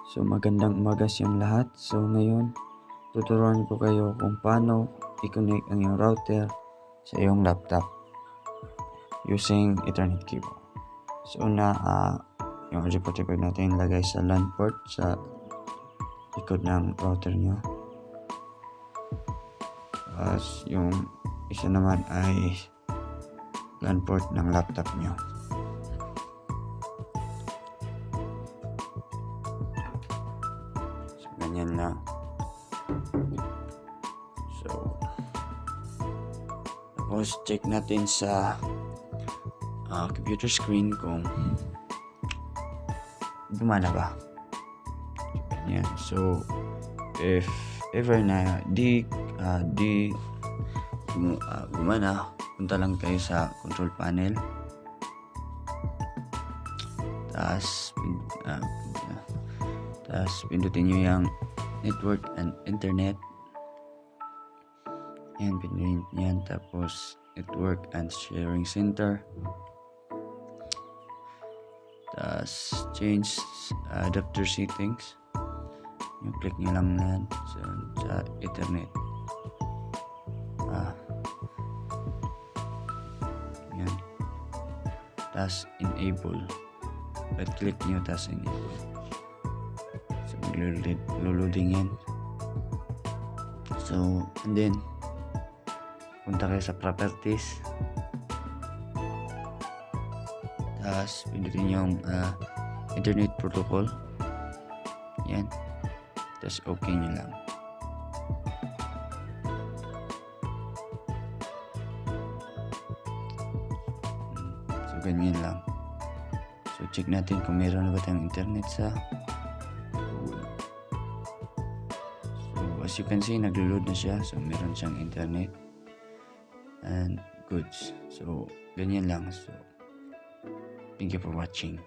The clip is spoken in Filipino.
So magandang umaga sa iyong lahat. So ngayon, tuturuan ko kayo kung paano i-connect ang iyong router sa iyong laptop using Ethernet cable. So una, yung report natin ilagay sa LAN port sa likod ng router nyo. Tapos yung isa naman ay LAN port ng laptop nyo. So ganyan lang. So tapos check natin sa computer screen kung gumana ba. Ganyan. So if ever na di gumana, punta lang kayo sa control panel. Tapos pindutin nyo yung network and internet. Yan, pindutin yan. Tapos network and sharing center. Tapos change adapter settings. Yung click nyo lang na yan sa ethernet. Yan. Tapos enable. Right click nyo, tapos enable. So magluloding yan. So and then punta kayo sa properties. Tapos pindutin yung internet protocol. Yan. Tapos okay nyo lang. So ganyan lang. So check natin kung meron na ba tayong internet sa Google. So as you can see, naglo-load na siya. So meron siyang internet and goods. So ganyan lang. So thank you for watching.